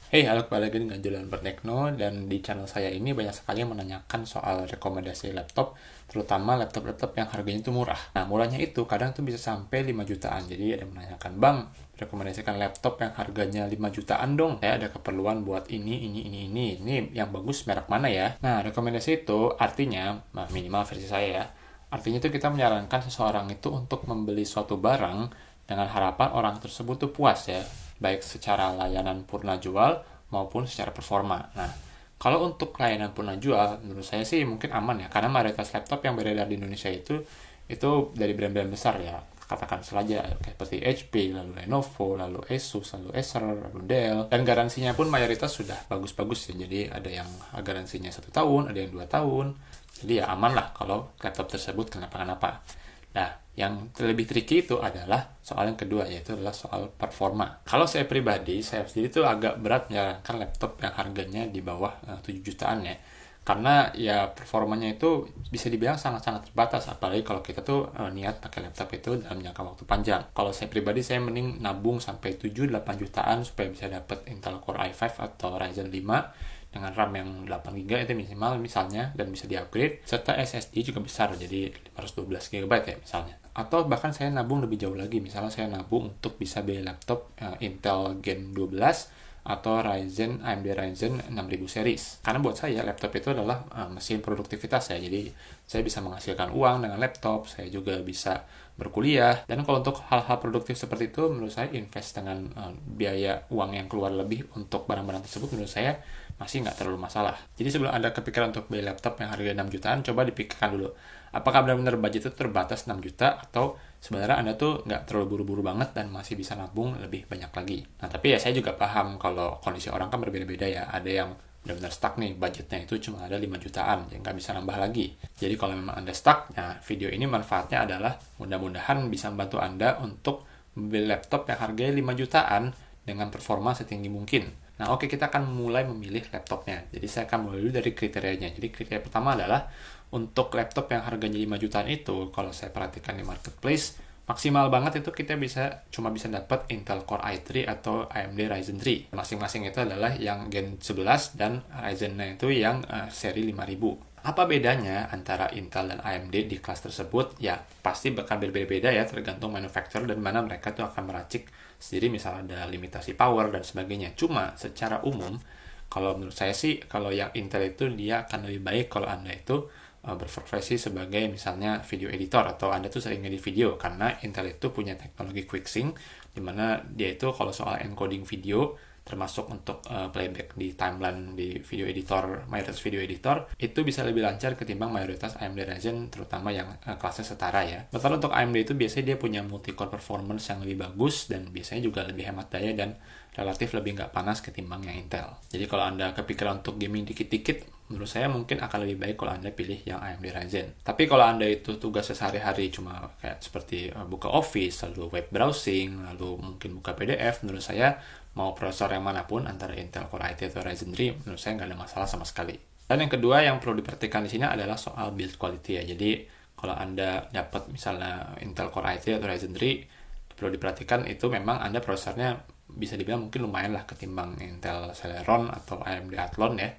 Hey, halo, kembali lagi dengan Julian Bertekno, dan di channel saya ini banyak sekali yang menanyakan soal rekomendasi laptop, terutama laptop-laptop yang harganya itu murah. Nah, murahnya itu kadang tuh bisa sampai 5 jutaan. Jadi ada yang menanyakan, "Bang, rekomendasikan laptop yang harganya 5 jutaan dong. Saya ada keperluan buat ini yang bagus merek mana ya?" Nah, rekomendasi itu artinya, minimal versi saya ya. Artinya itu kita menyarankan seseorang itu untuk membeli suatu barang dengan harapan orang tersebut tuh puas ya, baik secara layanan purna jual maupun secara performa. Nah, kalau untuk layanan purna jual, menurut saya sih mungkin aman ya, karena mayoritas laptop yang beredar di Indonesia itu dari brand-brand besar ya. Katakan saja seperti HP, lalu Lenovo, lalu Asus, lalu Acer, lalu Dell, dan garansinya pun mayoritas sudah bagus-bagus ya. Jadi ada yang garansinya 1 tahun, ada yang 2 tahun. Jadi ya aman lah kalau laptop tersebut kenapa-kenapa. Nah, yang lebih tricky itu adalah soal yang kedua, yaitu adalah soal performa. Kalau saya pribadi, saya sendiri itu agak berat menyarankan laptop yang harganya di bawah 7 jutaan ya. Karena ya performanya itu bisa dibilang sangat-sangat terbatas, apalagi kalau kita tuh niat pakai laptop itu dalam jangka waktu panjang. Kalau saya pribadi, saya mending nabung sampai 7-8 jutaan supaya bisa dapat Intel Core i5 atau Ryzen 5 dengan RAM yang 8 GB itu minimal misalnya, dan bisa di-upgrade, serta SSD juga besar, jadi 512 GB ya misalnya. Atau bahkan saya nabung lebih jauh lagi, misalnya saya nabung untuk bisa beli laptop Intel Gen 12 atau AMD Ryzen 6000 series. Karena buat saya laptop itu adalah mesin produktivitas ya. Jadi saya bisa menghasilkan uang dengan laptop, saya juga bisa berkuliah. Dan kalau untuk hal-hal produktif seperti itu, menurut saya invest dengan biaya uang yang keluar lebih untuk barang-barang tersebut, menurut saya masih nggak terlalu masalah. Jadi sebelum Anda kepikiran untuk beli laptop yang harganya 6 jutaan, coba dipikirkan dulu. Apakah benar-benar budget itu terbatas 6 juta, atau sebenarnya Anda tuh nggak terlalu buru-buru banget dan masih bisa nabung lebih banyak lagi. Nah, tapi ya saya juga paham kalau kondisi orang kan berbeda-beda ya. Ada yang benar-benar stuck nih, budgetnya itu cuma ada 5 jutaan, yang nggak bisa nambah lagi. Jadi kalau memang Anda stuck, nah video ini manfaatnya adalah mudah-mudahan bisa membantu Anda untuk membeli laptop yang harganya 5 jutaan dengan performa setinggi mungkin. Nah, oke, kita akan mulai memilih laptopnya. Jadi saya akan mulai dulu dari kriterianya. Jadi kriteria pertama adalah untuk laptop yang harganya 5 jutaan itu, kalau saya perhatikan di marketplace, maksimal banget itu kita cuma bisa dapat Intel Core i3 atau AMD Ryzen 3. Masing-masing itu adalah yang Gen 11 dan Ryzen-nya itu yang seri 5000. Apa bedanya antara Intel dan AMD di kelas tersebut? Ya, pasti bakal berbeda-beda ya, tergantung manufacturer dan mana mereka tuh akan meracik sendiri, misalnya ada limitasi power dan sebagainya. Cuma secara umum, kalau menurut saya sih, kalau yang Intel itu dia akan lebih baik kalau Anda itu berprofesi sebagai misalnya video editor, atau Anda tuh sering edit video, karena Intel itu punya teknologi QuickSync, dimana dia itu kalau soal encoding video, termasuk untuk playback di timeline di video editor, mayoritas video editor, itu bisa lebih lancar ketimbang mayoritas AMD Ryzen, terutama yang kelasnya setara ya. Betul, untuk AMD itu biasanya dia punya multi-core performance yang lebih bagus, dan biasanya juga lebih hemat daya dan relatif lebih nggak panas ketimbang yang Intel. Jadi kalau Anda kepikiran untuk gaming dikit-dikit, menurut saya mungkin akan lebih baik kalau Anda pilih yang AMD Ryzen. Tapi kalau Anda itu tugasnya sehari-hari cuma kayak seperti buka Office, lalu web browsing, lalu mungkin buka PDF, menurut saya mau prosesor yang manapun antara Intel Core i3 atau Ryzen 3, menurut saya nggak ada masalah sama sekali. Dan yang kedua yang perlu diperhatikan di sini adalah soal build quality ya. Jadi kalau Anda dapat misalnya Intel Core i3 atau Ryzen 3, perlu diperhatikan itu memang Anda prosesornya bisa dibilang mungkin lumayan lah ketimbang Intel Celeron atau AMD Athlon ya.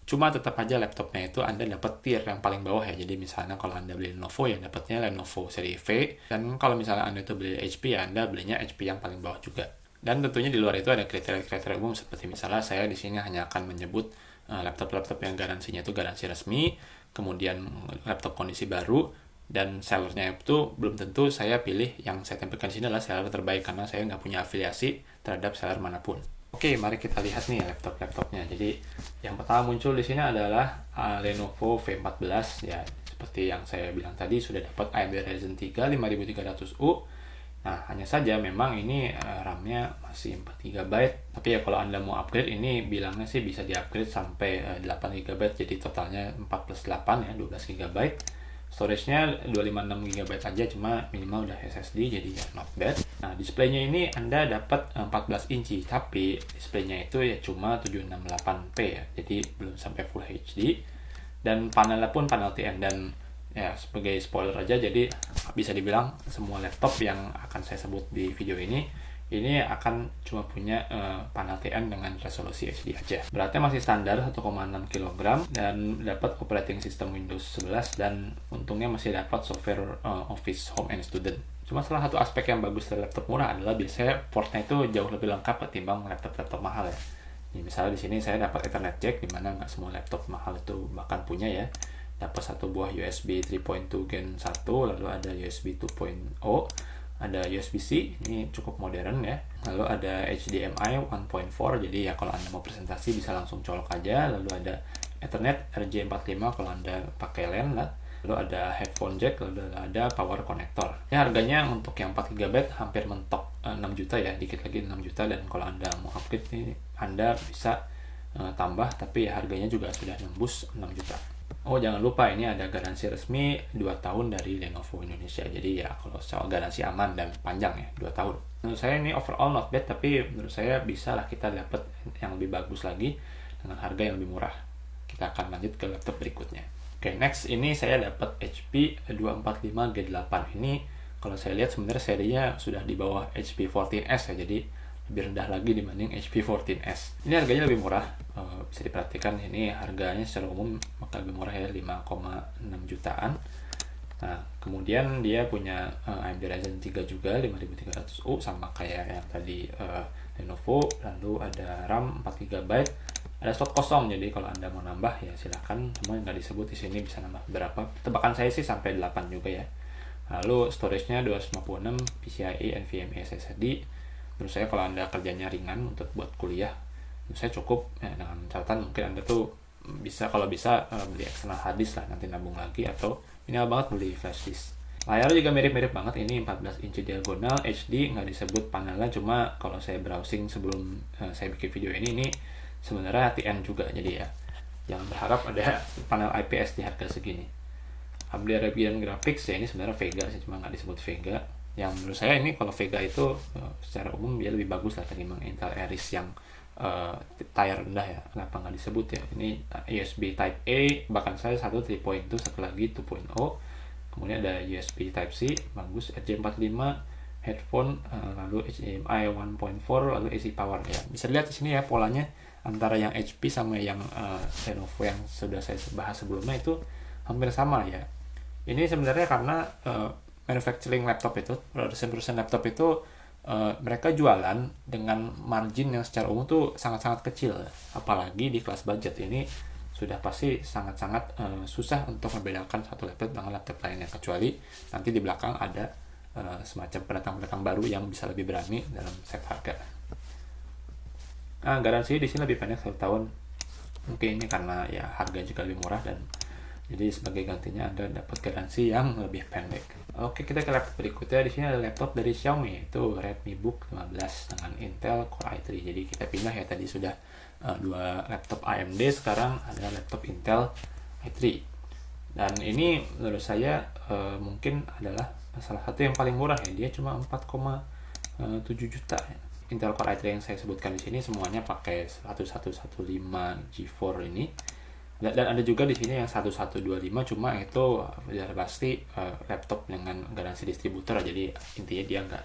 Cuma tetap aja laptopnya itu Anda dapat tier yang paling bawah ya. Jadi misalnya kalau Anda beli Lenovo ya dapatnya Lenovo seri V, dan kalau misalnya Anda itu beli HP ya Anda belinya HP yang paling bawah juga. Dan tentunya di luar itu ada kriteria-kriteria umum, seperti misalnya saya di sini hanya akan menyebut laptop-laptop yang garansinya itu garansi resmi, kemudian laptop kondisi baru, dan sellernya itu belum tentu saya pilih yang saya tempelkan di sini adalah seller terbaik, karena saya nggak punya afiliasi terhadap seller manapun. Oke, mari kita lihat nih laptop-laptopnya. Jadi yang pertama muncul di sini adalah Lenovo V14 ya. Seperti yang saya bilang tadi, sudah dapat AMD Ryzen 3 5300U. Nah, hanya saja memang ini RAM-nya masih 4 GB. Tapi ya kalau Anda mau upgrade, ini bilangnya sih bisa di-upgrade sampai 8 GB. Jadi totalnya 4 plus 8 ya, 12 GB. Storage-nya 256 GB aja, cuma minimal udah SSD, jadi ya not bad. Nah, displaynya ini Anda dapat 14 inci, tapi displaynya itu ya cuma 768p ya, jadi belum sampai Full HD. Dan panelnya pun panel TN, dan ya sebagai spoiler aja, jadi bisa dibilang semua laptop yang akan saya sebut di video ini ini akan cuma punya panel TN dengan resolusi HD aja. Beratnya masih standar 1,6 kg dan dapat operating system Windows 11 dan untungnya masih dapat software Office Home and Student. Cuma salah satu aspek yang bagus dari laptop murah adalah biasanya portnya itu jauh lebih lengkap ketimbang laptop-laptop mahal ya. Misalnya di sini saya dapat Ethernet jack, dimana nggak semua laptop mahal itu bahkan punya ya. Dapat satu buah USB 3.2 Gen 1, lalu ada USB 2.0, ada USB-C, ini cukup modern ya. Lalu ada HDMI 1.4, jadi ya kalau Anda mau presentasi bisa langsung colok aja. Lalu ada Ethernet RJ45 kalau Anda pakai LAN lah. Lalu ada headphone jack, lalu ada power connector. Ini harganya untuk yang 4 GB hampir mentok 6 juta ya, dikit lagi 6 juta. Dan kalau Anda mau upgrade ini Anda bisa tambah, tapi ya harganya juga sudah nembus 6 juta. Oh, jangan lupa ini ada garansi resmi 2 tahun dari Lenovo Indonesia. Jadi ya kalau soal garansi aman dan panjang ya, 2 tahun. Menurut saya ini overall not bad, tapi menurut saya bisa lah kita dapat yang lebih bagus lagi dengan harga yang lebih murah. Kita akan lanjut ke laptop berikutnya. Oke, next ini saya dapat HP 245 G8. Ini kalau saya lihat sebenarnya serinya sudah di bawah HP 14S ya, jadi lebih rendah lagi dibanding HP 14S. Ini harganya lebih murah, bisa diperhatikan ini harganya secara umum maka lebih murah ya, 5,6 jutaan. Nah, kemudian dia punya AMD Ryzen 3 juga 5300U sama kayak yang tadi Lenovo. Lalu ada RAM 4 GB, ada slot kosong, jadi kalau Anda mau nambah ya silahkan, cuma nggak disebut di sini bisa nambah berapa. Tebakan saya sih sampai 8 juga ya. Lalu storage-nya 256 PCIe NVMe SSD. Menurut saya kalau Anda kerjanya ringan untuk buat kuliah, menurut saya cukup ya, dengan catatan mungkin Anda tuh bisa, kalau bisa beli external hard disk lah, nanti nabung lagi, atau minimal banget beli flash disk. Layarnya juga mirip-mirip banget, ini 14 inci diagonal HD, nggak disebut panelnya, cuma kalau saya browsing sebelum saya bikin video ini sebenarnya TN juga, jadi ya jangan berharap ada panel IPS di harga segini. AMD Radeon Graphics ya ini sebenarnya Vega sih, cuma nggak disebut Vega. Yang menurut saya ini kalau Vega itu secara umum dia lebih bagus lah ketimbang Intel Iris yang tier rendah ya. Kenapa nggak disebut ya? Ini USB Type A, bahkan saya satu 3.2, satu lagi 2.0. Kemudian ada USB Type C, bagus, RJ45, headphone, lalu HDMI 1.4, lalu AC power ya. Bisa lihat di sini ya polanya antara yang HP sama yang Lenovo yang sudah saya bahas sebelumnya itu hampir sama ya. Ini sebenarnya karena manufacturing laptop itu, produsen laptop itu mereka jualan dengan margin yang secara umum tuh sangat-sangat kecil, apalagi di kelas budget ini sudah pasti sangat-sangat susah untuk membedakan satu laptop dengan laptop lainnya, kecuali nanti di belakang ada semacam pendatang-pendatang baru yang bisa lebih berani dalam set harga. Nah, garansi di sini lebih pendek 1 tahun. Mungkin ini karena ya harga juga lebih murah, dan jadi sebagai gantinya Anda dapat garansi yang lebih pendek. Oke, kita ke laptop berikutnya. Di sini ada laptop dari Xiaomi, itu Redmi Book 15 dengan Intel Core i3. Jadi kita pindah ya, tadi sudah 2 laptop AMD, sekarang ada laptop Intel i3. Dan ini menurut saya mungkin adalah salah satu yang paling murah ya. Dia cuma 4,7 juta ya. Intel Core i3 yang saya sebutkan di sini semuanya pakai 1115 G4 ini. Dan ada juga di sini yang 1125, cuma itu sudah pasti laptop dengan garansi distributor, jadi intinya dia nggak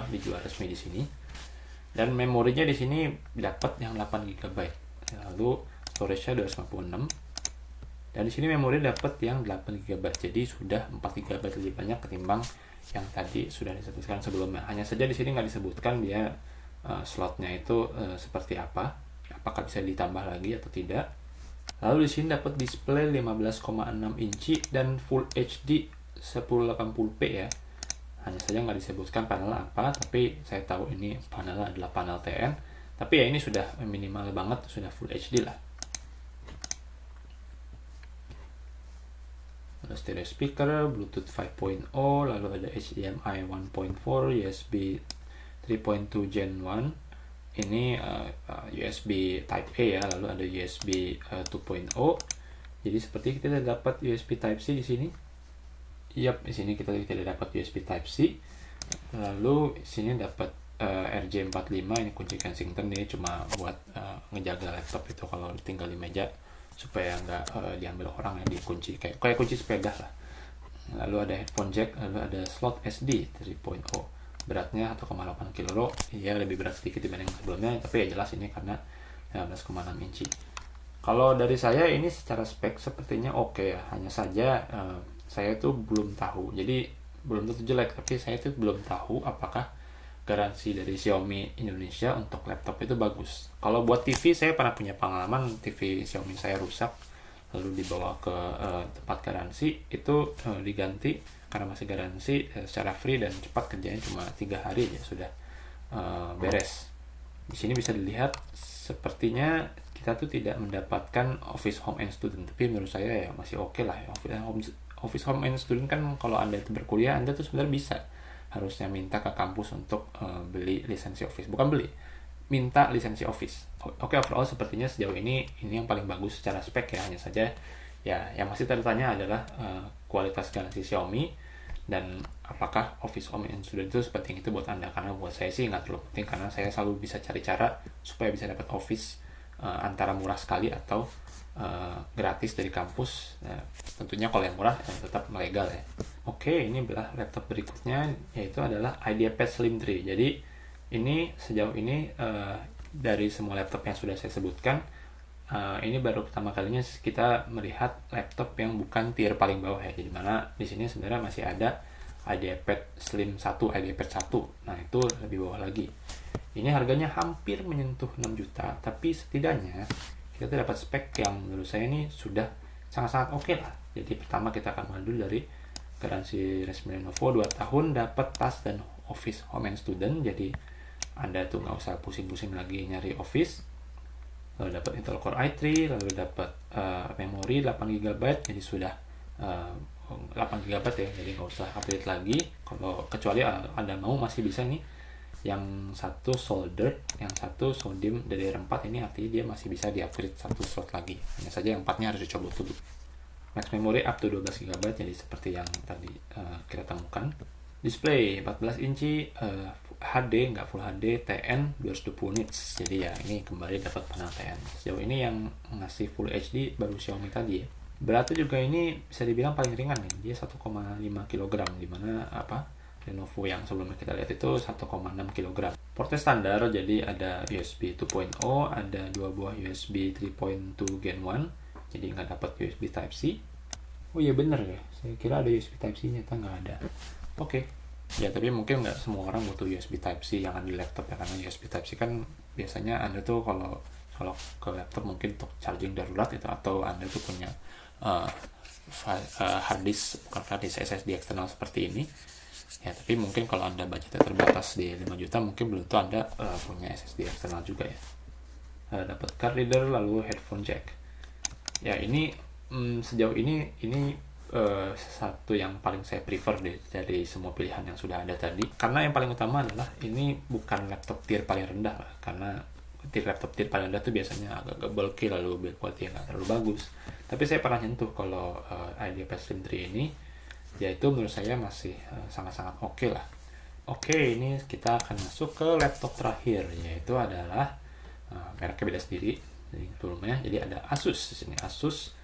dijual resmi di sini. Dan memorinya di sini dapat yang 8 GB, lalu storage-nya 256, dan di sini memori dapat yang 8 GB, jadi sudah 4 GB lebih banyak ketimbang yang tadi sudah disebutkan sebelumnya. Hanya saja di sini nggak disebutkan dia slotnya itu seperti apa, apakah bisa ditambah lagi atau tidak. Lalu di sini dapat display 15,6 inci dan Full HD 1080p ya. Hanya saja nggak disebutkan panel apa, tapi saya tahu ini panel adalah panel TN. Tapi ya ini sudah minimal banget, sudah Full HD lah. Ada stereo speaker, Bluetooth 5.0, lalu ada HDMI 1.4, USB 3.2 Gen 1. Ini USB Type A ya, lalu ada USB 2.0. Jadi seperti kita dapat USB Type C di sini. Yap, di sini kita tidak dapat USB Type C. Lalu di sini dapat RJ45, ini kunci Kensington, ini cuma buat ngejaga laptop itu kalau tinggal di meja supaya nggak diambil orang ya, dikunci kayak kunci sepeda lah. Lalu ada headphone jack, lalu ada slot SD 3.0. beratnya 1,8 kilo, ya lebih berat sedikit dibanding sebelumnya, tapi ya jelas ini karena 15,6 inci. Kalau dari saya ini secara spek sepertinya oke ya, hanya saja saya tuh belum tahu, jadi belum tentu jelek, tapi saya tuh belum tahu apakah garansi dari Xiaomi Indonesia untuk laptop itu bagus. Kalau buat TV, saya pernah punya pengalaman TV Xiaomi saya rusak, lalu dibawa ke tempat garansi, itu diganti karena masih garansi secara free dan cepat, kerjanya cuma 3 hari ya sudah beres. Di sini bisa dilihat sepertinya kita tuh tidak mendapatkan Office Home and Student, tapi menurut saya ya masih oke lah ya. Office Home and Student kan kalau Anda itu berkuliah, Anda tuh sebenarnya bisa harusnya minta ke kampus untuk beli lisensi Office, bukan beli, minta lisensi Office. Oke, overall sepertinya sejauh ini yang paling bagus secara spek ya, hanya saja ya yang masih tertanya adalah kualitas garansi Xiaomi dan apakah Office Home and Student itu sepenting itu buat Anda. Karena buat saya sih nggak terlalu penting, karena saya selalu bisa cari cara supaya bisa dapat Office antara murah sekali atau gratis dari kampus. Tentunya kalau yang murah tetap legal ya. Oke, ini adalah laptop berikutnya, yaitu adalah IdeaPad Slim 3. Jadi ini sejauh ini dari semua laptop yang sudah saya sebutkan, ini baru pertama kalinya kita melihat laptop yang bukan tier paling bawah ya. Jadi mana di sini sebenarnya masih ada IdeaPad Slim 1, IdeaPad 1. Nah, itu lebih bawah lagi. Ini harganya hampir menyentuh 6 juta, tapi setidaknya kita tuh dapat spek yang menurut saya ini sudah sangat-sangat oke lah. Jadi pertama kita akan mulai dulu dari garansi resmi Lenovo 2 tahun, dapat tas dan Office Home and Student. Jadi Anda tuh nggak usah pusing-pusing lagi nyari Office. Lalu dapat Intel Core i3, lalu dapat memori 8 GB, jadi sudah 8 GB ya, jadi nggak usah update lagi. Kalau kecuali Anda mau, masih bisa nih yang satu soldered, yang satu sodium DDR4, ini artinya dia masih bisa di-upgrade satu slot lagi. Hanya saja yang 4-nya harus dicoba dulu. Max memory up to 12 GB, jadi seperti yang tadi kita temukan. Display 14 inci, HD, nggak Full HD, TN 220 nits. Jadi ya ini kembali dapat panel TN. Sejauh ini yang ngasih Full HD baru Xiaomi tadi ya. Beratnya juga ini bisa dibilang paling ringan nih, dia 1,5 kg, dimana Lenovo yang sebelumnya kita lihat itu 1,6 kg. Portnya standar, jadi ada USB 2.0, ada 2 buah USB 3.2 Gen 1, jadi nggak dapat USB Type-C. Oh iya bener ya, saya kira ada USB Type-C, nyata nggak ada. Oke. Ya, tapi mungkin nggak semua orang butuh USB Type-C yang ada di laptop ya, karena USB Type-C kan biasanya Anda tuh kalau ke laptop mungkin untuk charging darurat itu, atau Anda tuh punya hard disk, bukan hard disk, SSD eksternal seperti ini ya. Tapi mungkin kalau Anda budgetnya terbatas di 5 juta, mungkin belum tentu Anda punya SSD eksternal juga ya. Dapat card reader, lalu headphone jack ya. Ini sejauh ini satu yang paling saya prefer dari semua pilihan yang sudah ada tadi, karena yang paling utama adalah ini bukan laptop tier paling rendah lah, karena laptop tier paling rendah tuh biasanya agak bulky, lalu build quality nggak terlalu bagus. Tapi saya pernah nyentuh kalau IdeaPad Slim 3 ini, yaitu menurut saya masih sangat-sangat oke lah. Oke, ini kita akan masuk ke laptop terakhir, yaitu adalah mereknya beda sendiri dari sebelumnya. Jadi ada Asus di sini, Asus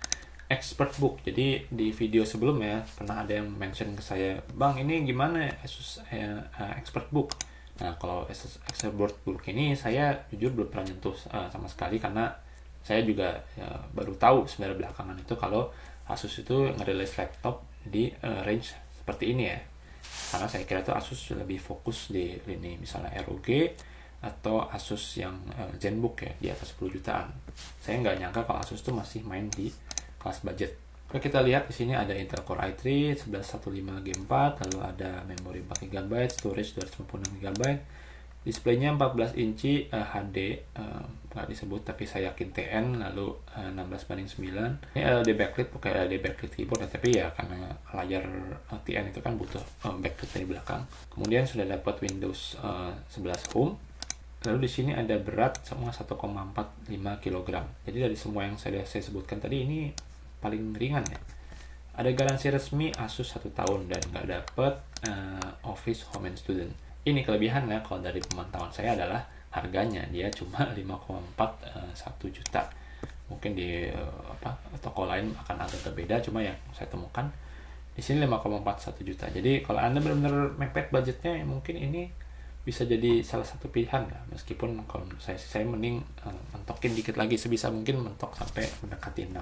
ExpertBook. Jadi di video sebelumnya pernah ada yang mention ke saya, "Bang, ini gimana Asus ExpertBook?" Nah, kalau Asus ExpertBook ini saya jujur belum pernah nyentuh sama sekali, karena saya juga baru tahu sebenarnya belakangan itu kalau Asus itu ngerilis laptop di range seperti ini ya. Karena saya kira itu Asus lebih fokus di lini misalnya ROG atau Asus yang ZenBook ya, di atas 10 jutaan. Saya nggak nyangka kalau Asus itu masih main di kelas budget. Oke, kita lihat di sini ada Intel Core i3 1115 G4, lalu ada memori 4 GB, storage 256 GB, displaynya 14 inci HD, nggak disebut tapi saya yakin TN, lalu 16:9. Ini LED backlit, bukan LED backlit keyboard ya, tapi ya karena layar TN itu kan butuh backlit dari belakang. Kemudian sudah dapat Windows 11 Home. Lalu di sini ada berat semua 1,45 kg. Jadi dari semua yang saya sebutkan tadi, ini paling ringan ya. Ada garansi resmi Asus 1 tahun dan nggak dapat Office Home and Student. Ini kelebihannya kalau dari pemantauan saya adalah harganya dia cuma 5,41 juta. Mungkin di toko lain akan agak berbeda, cuma yang saya temukan di Di sini 5,41 juta. Jadi kalau Anda benar-benar mepet budgetnya, mungkin ini bisa jadi salah satu pilihan ya. Meskipun kalau saya mending mentokin dikit lagi, sebisa mungkin mentok sampai mendekati 6.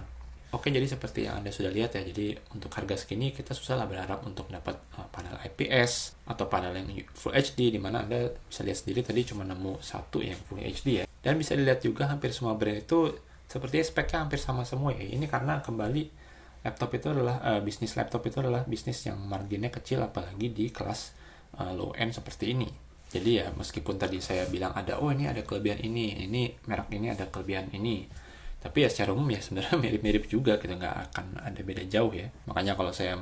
Oke, jadi seperti yang Anda sudah lihat ya, jadi untuk harga segini kita susah lah berharap untuk dapat panel IPS atau panel yang Full HD, dimana Anda bisa lihat sendiri tadi cuma nemu satu yang Full HD ya. Dan bisa dilihat juga hampir semua brand itu sepertinya speknya hampir sama semua ya. Ini karena kembali laptop itu adalah bisnis laptop itu adalah bisnis yang marginnya kecil, apalagi di kelas low end seperti ini. Jadi ya meskipun tadi saya bilang ada ini ada kelebihan ini merek ini ada kelebihan ini, tapi ya secara umum ya sebenarnya mirip-mirip juga gitu, nggak akan ada beda jauh ya. Makanya kalau saya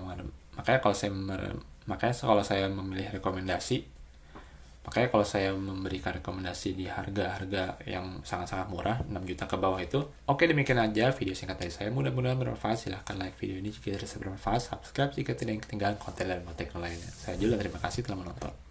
memberikan rekomendasi di harga-harga yang sangat-sangat murah, 6 juta ke bawah itu. Oke, demikian aja video singkat dari saya. Mudah-mudahan bermanfaat. Silahkan like video ini jika dirasa bermanfaat. Subscribe jika tidak ingin ketinggalan konten dan teknologi lainnya. Saya Julian, terima kasih telah menonton.